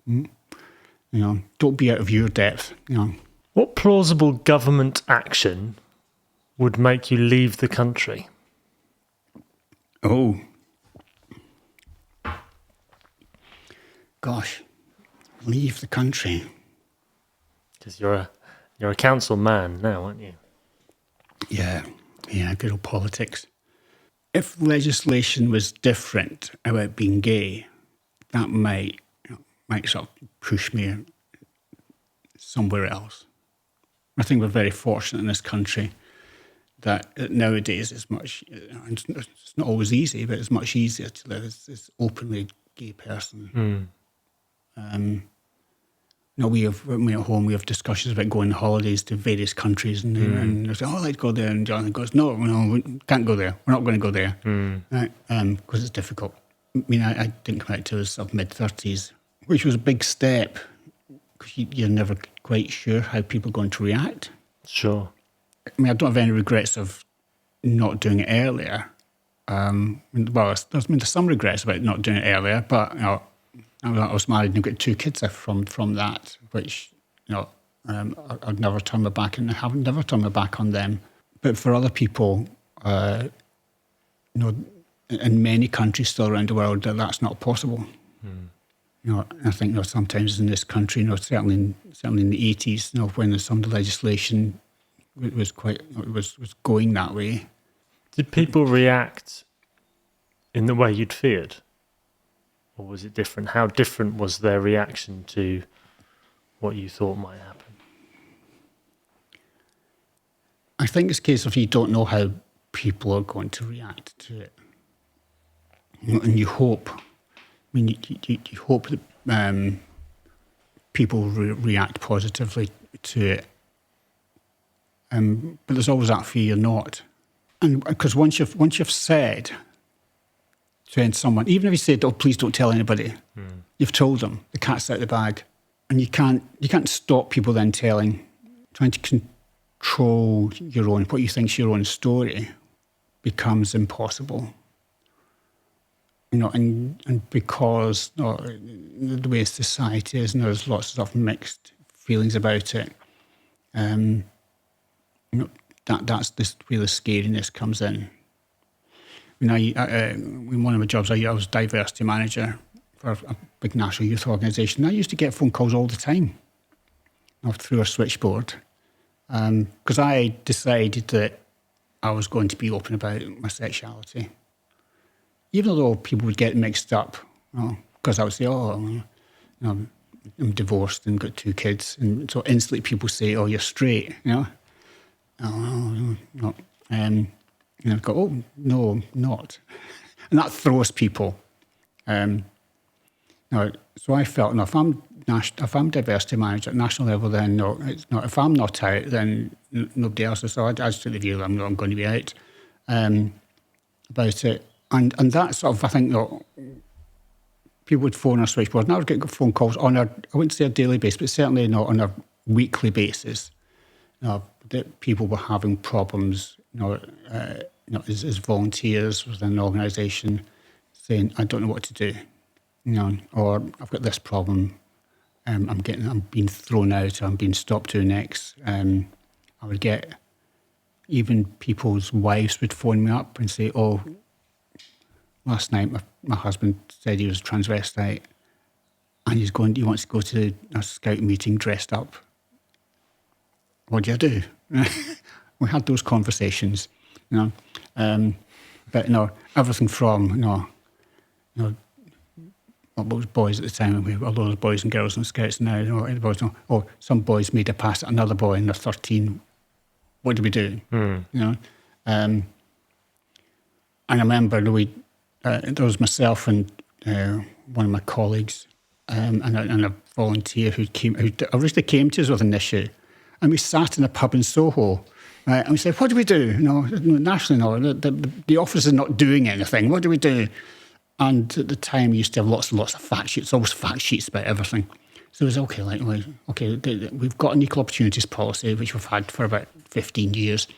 Don't be out of your depth. What plausible government action would make you leave the country? Oh. Gosh. Leave the country. Because you're a council man now, aren't you? Yeah, good old politics. If legislation was different about being gay, that might sort of push me somewhere else. I think we're very fortunate in this country that nowadays it's not always easy, but it's much easier to live as openly gay person. We have, when we're at home, we have discussions about going on holidays to various countries, and they say, I'd like to go there, and Jonathan goes, no, we can't go there. We're not going to go there, because it's difficult. I mean, I didn't come out till I was mid-30s, which was a big step, because you're never quite sure how people are going to react. Sure. I mean, I don't have any regrets of not doing it earlier. There's some regrets about not doing it earlier, but I was married and got 2 kids from that, which I'd never turn my back, and I haven't never turned my back on them. But for other people, in many countries still around the world, that's not possible. I think sometimes in this country, certainly in the 80s, when some of the legislation was going that way. Did people react in the way you'd feared? Or was it different? How different was their reaction to what you thought might happen? I think it's a case of you don't know how people are going to react to it. And you hope, you hope that people react positively to it. But there's always that fear you're not. And because once you've said to someone, even if you said, "Oh, please don't tell anybody," you've told them, the cat's out of the bag, and you can't stop people then telling trying to control what you think's your own story becomes impossible. And because the way society is, and there's lots of mixed feelings about it, that's where the scariness comes in. In one of my jobs, I was diversity manager for a big national youth organisation. I used to get phone calls all the time through our switchboard because I decided that I was going to be open about my sexuality. Even though people would get mixed up, because I would say, I'm divorced and got 2 kids. And so instantly people say, oh, you're straight, No. And I'd go, oh, no, not. And that throws people. So I felt, if I'm diversity manager at national level, then no, it's not. If I'm not out, then nobody else is. So I just took the view that I'm not going to be out about it. And that sort of, I think, people would phone our switchboard. And I would get phone calls on I wouldn't say a daily basis, but certainly not on a weekly basis. That people were having problems, as volunteers within an organisation, saying, I don't know what to do, or I've got this problem, I'm being thrown out, or I'm being stopped doing X. I would get, even people's wives would phone me up and say, oh, last night my husband said he was transvestite and he wants to go to a scout meeting dressed up. What do you do? We had those conversations, but everything from those boys at the time, we were those boys and girls and scouts now. Some boys made a pass at another boy and they're 13. What do we do? And I remember there was myself and one of my colleagues and a volunteer who originally came to us with an issue. And we sat in a pub in Soho, right? And we said, what do we do? Nationally, the office is not doing anything. What do we do? And at the time, we used to have lots and lots of fact sheets, always fact sheets about everything. So it was we've got an equal opportunities policy, which we've had for about 15 years.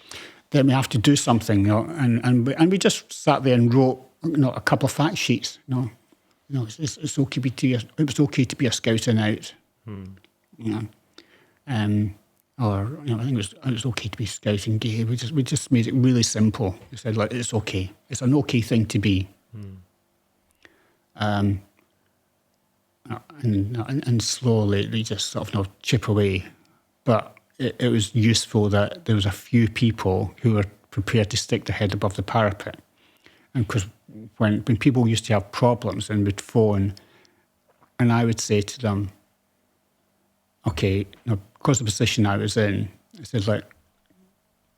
Then we have to do something, and we just sat there and wrote, a couple of fact sheets. It's okay it was okay to be a scouting out. Or I think it was okay to be scouting gay. We just made it really simple. We said, it's okay. It's an okay thing to be. And slowly they just sort of chip away. But it was useful that there was a few people who were prepared to stick their head above the parapet. And because when people used to have problems and would phone, and I would say to them, okay, because of the position I was in, I said,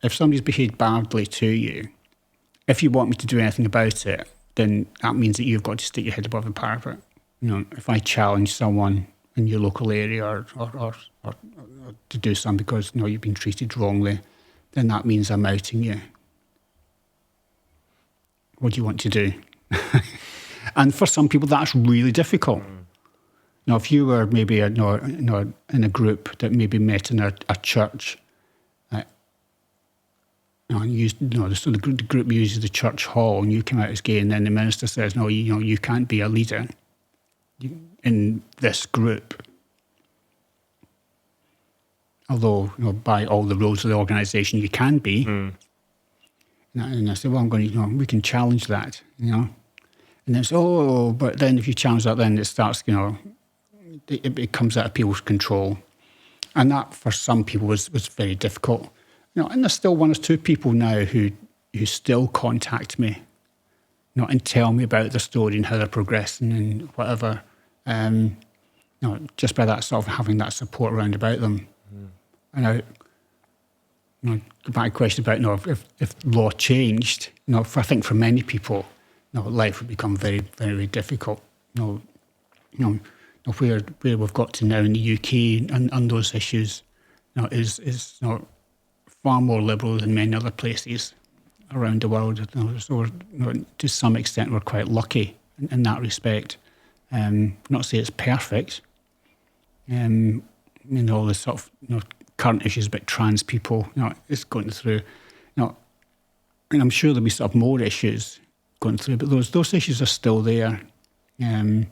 if somebody's behaved badly to you, if you want me to do anything about it, then that means that you've got to stick your head above the parapet. If I challenge someone in your local area or to do something because you've been treated wrongly, then that means I'm outing you. What do you want to do? And for some people, that's really difficult. If you were maybe in a group that maybe met in a church, the group uses the church hall, and you come out as gay, and then the minister says, "No, you can't be a leader in this group." Although, by all the rules of the organisation, you can be. And I said, "Well, I'm going to, we can challenge that, And they say, "Oh, but then if you challenge that, then it starts, it comes out of people's control." And that, for some people, was very difficult. And there's still one or two people now who still contact me, and tell me about their story and how they're progressing and whatever. Just by that sort of having that support around about them. And I go back to the question about if law changed. I think for many people, life would become very, very difficult. Where we've got to now in the UK on those issues, is far more liberal than many other places around the world. So to some extent, we're quite lucky in that respect. Not to say it's perfect. All the sort of current issues about trans people. It's going through. And I'm sure there'll be sort of more issues going through, but those issues are still there. And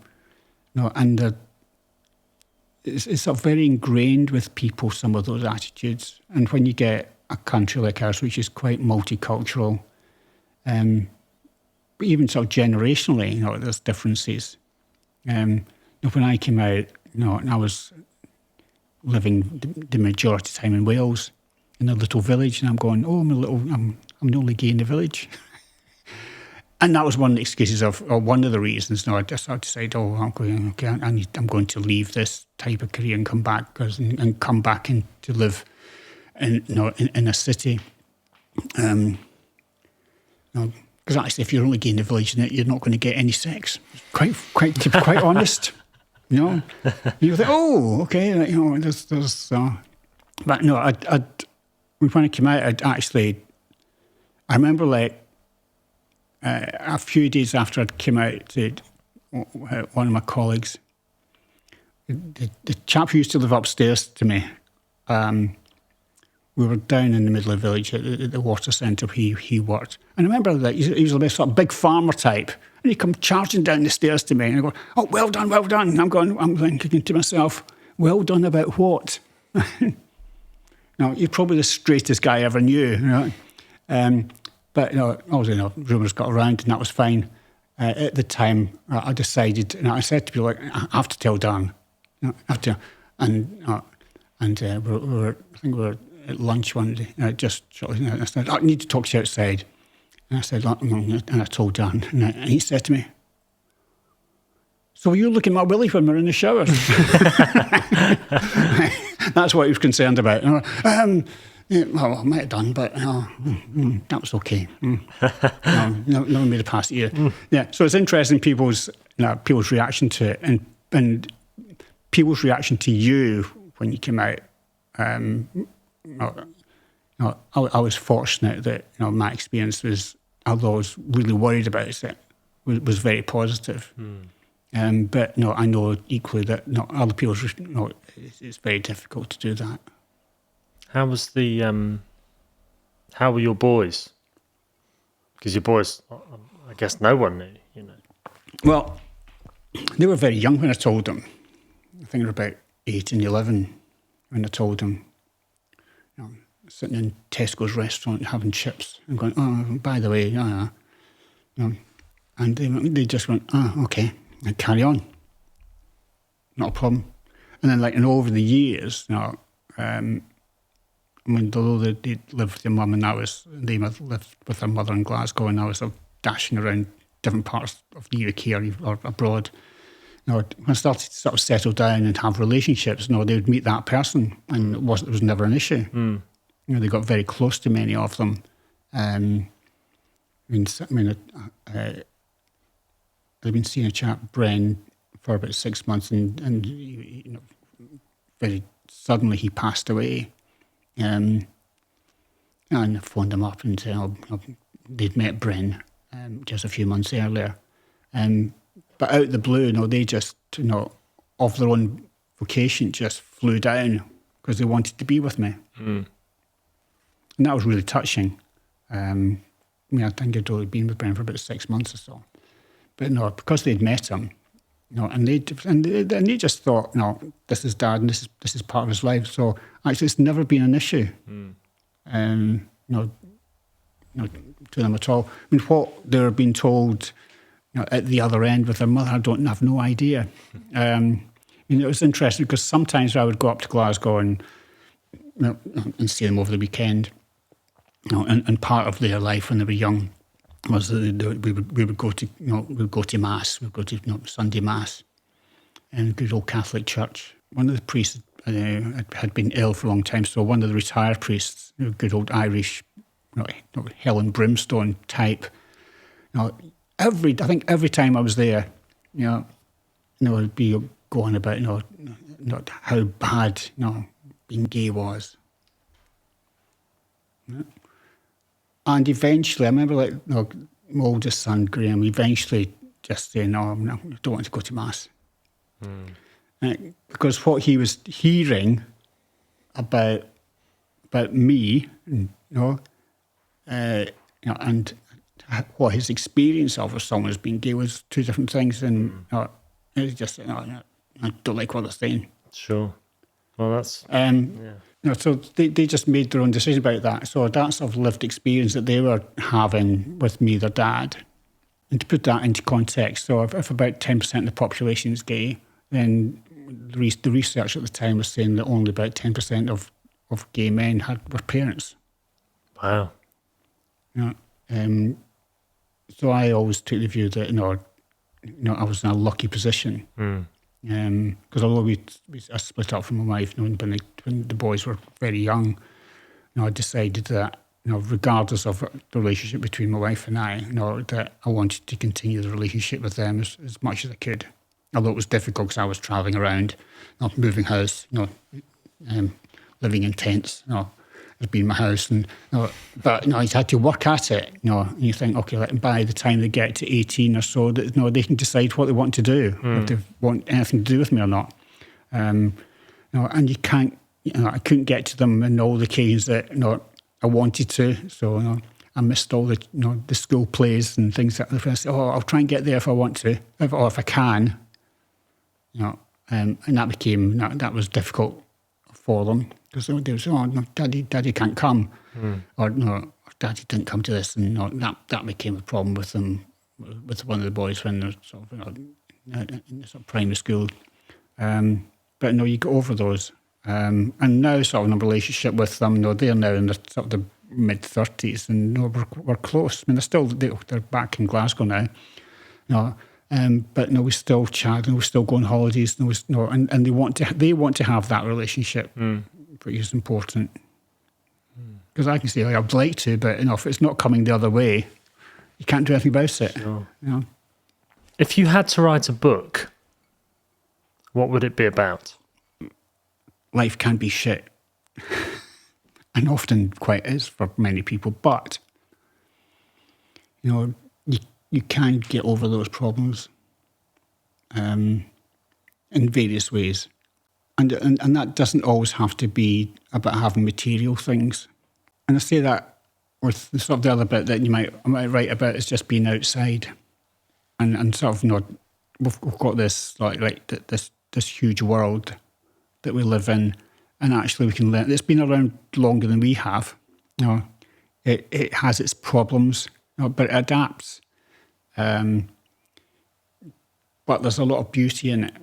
it's sort of very ingrained with people, some of those attitudes. And when you get a country like ours, which is quite multicultural, but even sort of generationally, there's differences. When I came out, and I was living the majority of the time in Wales, in a little village, and I'm going, I'm the only gay in the village. And that was one of the excuses or one of the reasons. I decided, I'm going to leave this type of career and come back and to live in a city. Because actually, if you're only gay in the village, you're not going to get any sex. To be quite honest, you think, okay, there's. But no, when I came out, I remember a few days after I'd come out to one of my colleagues, the chap who used to live upstairs to me, we were down in the middle of the village at the water centre where he worked. And I remember that he was a sort of big farmer type, and he'd come charging down the stairs to me, and I go, well done, well done. And I'm thinking to myself, well done about what? You're probably the straightest guy I ever knew, But obviously, rumours got around, and that was fine. At the time, I decided, and I said to people, I have to tell Dan. And we were at lunch one day, just shortly. I said, I need to talk to you outside. And I said, and I told Dan, and he said to me, so were you looking at my willy when we were in the showers? That's what he was concerned about. Well, I might have done, but that was okay. No made it past a year. Yeah, so it's interesting people's reaction to it, and people's reaction to you when you came out. I was fortunate that my experience was, although I was really worried about it, was very positive. But I know equally that other people's it's very difficult to do that. How was how were your boys? Because your boys, I guess no one knew, Well, they were very young when I told them. I think they were about 8 and 11 when I told them. Sitting in Tesco's restaurant having chips and going, by the way, and they just went, okay, and carry on. Not a problem. And then over the years, although they lived with their mum and they lived with their mother in Glasgow, and I was sort of dashing around different parts of the UK or abroad. When I started to sort of settle down and have relationships, they would meet that person, and it was never an issue. They got very close to many of them. They've been seeing a chap, Bren, for about 6 months, and very suddenly he passed away. And I phoned them up and said they'd met Bren just a few months earlier. But out of the blue, they just, of their own vocation, just flew down because they wanted to be with me. And that was really touching. I think I'd only been with Bren for about 6 months or so. But because they'd met him, and they just thought, this is Dad, and this is part of his life. So actually, it's never been an issue, to them at all. What they're being told, at the other end with their mother, I have no idea. It was interesting because sometimes I would go up to Glasgow and see them over the weekend. And part of their life when they were young was that we would go to mass, we'd go to Sunday mass, in a good old Catholic church. One of the priests had been ill for a long time, so one of the retired priests, good old Irish, hell and brimstone type. I think every time I was there, I'd be going about not how bad being gay was. And eventually, I remember my oldest son, Graham, eventually just saying, I don't want to go to mass. Because what he was hearing about But me, and what his experience of someone as being gay was two different things, and it's just I don't like what they're saying. Sure. Well, that's so they just made their own decision about that. So that sort of lived experience that they were having with me, their dad. And to put that into context, so if about 10% of the population is gay, then the research at the time was saying that only about 10% of gay men were parents. Wow. So I always took the view that I was in a lucky position. Because although I split up from my wife when the boys were very young, I decided that regardless of the relationship between my wife and I, that I wanted to continue the relationship with them as much as I could. Although it was difficult because I was travelling around, moving house, living in tents, as being my house, but I had to work at it. And you think, okay, by the time they get to 18 or so, that they can decide what they want to do, if they want anything to do with me or not. And you can't, I couldn't get to them in all the occasions that I wanted to. So I missed all the the school plays and things like that. I said, I'll try and get there if I want to, or if I can. And that became that was difficult for them. Because they would say, no, Daddy can't come. Or, no, Daddy didn't come to this. And that became a problem with them, with one of the boys when they're sort of, in sort of primary school. But you get over those. And now sort of in a relationship with them, they're now in the sort of the mid-30s and we're close. I mean, they're back in Glasgow now. But we still chat and we still go on holidays and they want to have that relationship. Which is important. Because I can say, I'd like to, but if it's not coming the other way, you can't do anything about it. Sure. If you had to write a book, what would it be about? Life can be shit. And often quite is for many people, but you can get over those problems in various ways. And that doesn't always have to be about having material things. And I say that with the sort of the other bit that I might write about is just being outside, and sort of we've got this this huge world that we live in, and actually we can learn. It's been around longer than we have. It has its problems, but it adapts. But there's a lot of beauty in it.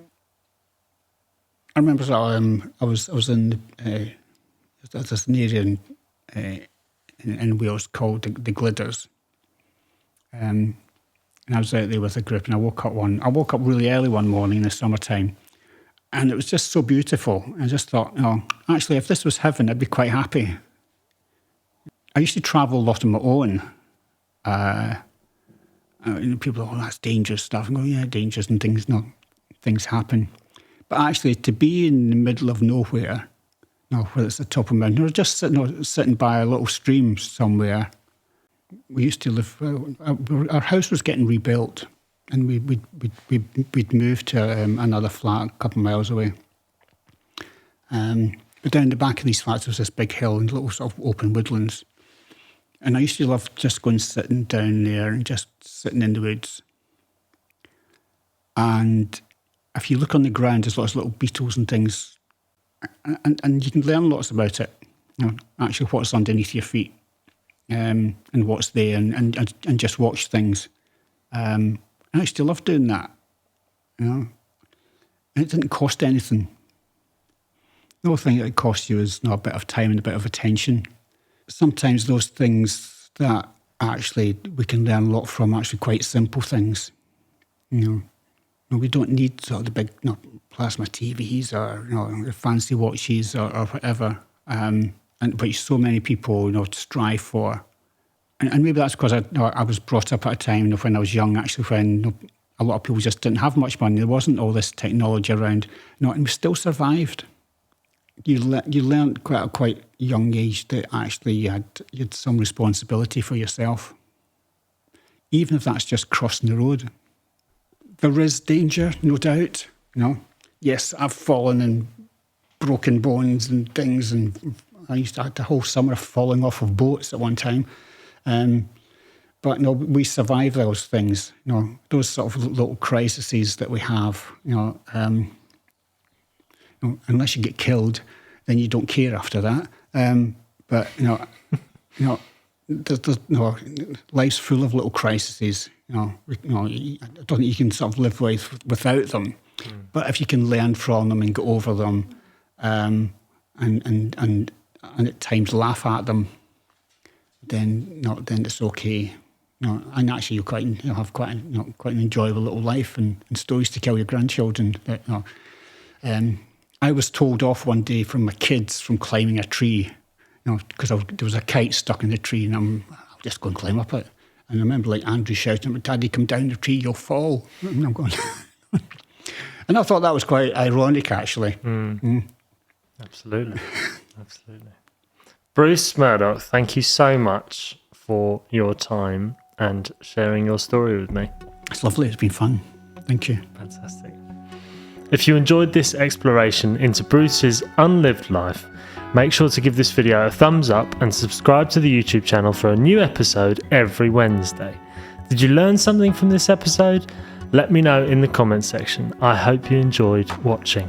I remember I was in there's an area in Wales called the Gliders, and I was out there with a group, and I woke up really early one morning in the summertime, and it was just so beautiful. I just thought, actually, if this was heaven, I'd be quite happy. I used to travel a lot on my own. People go, that's dangerous stuff. I go, yeah, dangerous and things. Things happen. But actually, to be in the middle of nowhere, whether it's the top of a mountain or just sitting by a little stream somewhere. We used to live. Our house was getting rebuilt, and we'd moved to another flat a couple of miles away. But down the back of these flats was this big hill and little sort of open woodlands. And I used to love just going sitting down there and just sitting in the woods. And if you look on the ground, there's lots of little beetles and things, and you can learn lots about it. Actually, what's underneath your feet, and what's there, and just watch things. I used to love doing that. And it didn't cost anything. The only thing it cost you is a bit of time and a bit of attention. Sometimes those things that actually we can learn a lot from, actually quite simple things. We don't need sort of the big plasma TVs or the fancy watches or whatever, and which so many people strive for. And maybe that's because I was brought up at a time when I was young, actually, when a lot of people just didn't have much money. There wasn't all this technology around, and we still survived. You learned at a quite young age that actually you had some responsibility for yourself, even if that's just crossing the road. There is danger, no doubt. Yes, I've fallen and broken bones and things, and I used to have the whole summer falling off of boats at one time. But no, we survive those things. Those sort of little crises that we have. Unless you get killed, then you don't care after that. But there's life's full of little crises. I don't think you can sort of live without them. But if you can learn from them and get over them, and at times laugh at them, then it's okay. And actually you'll have quite an enjoyable little life and stories to tell your grandchildren. I was told off one day from my kids from climbing a tree, because there was a kite stuck in the tree, and I'll just go and climb up it. And I remember Andrew shouting, "Daddy, come down the tree, you'll fall." And I'm going, and I thought that was quite ironic, actually. Absolutely. Bruce Murdoch, thank you so much for your time and sharing your story with me. It's lovely. It's been fun. Thank you. Fantastic. If you enjoyed this exploration into Bruce's unlived life, make sure to give this video a thumbs up and subscribe to the YouTube channel for a new episode every Wednesday. Did you learn something from this episode? Let me know in the comments section. I hope you enjoyed watching.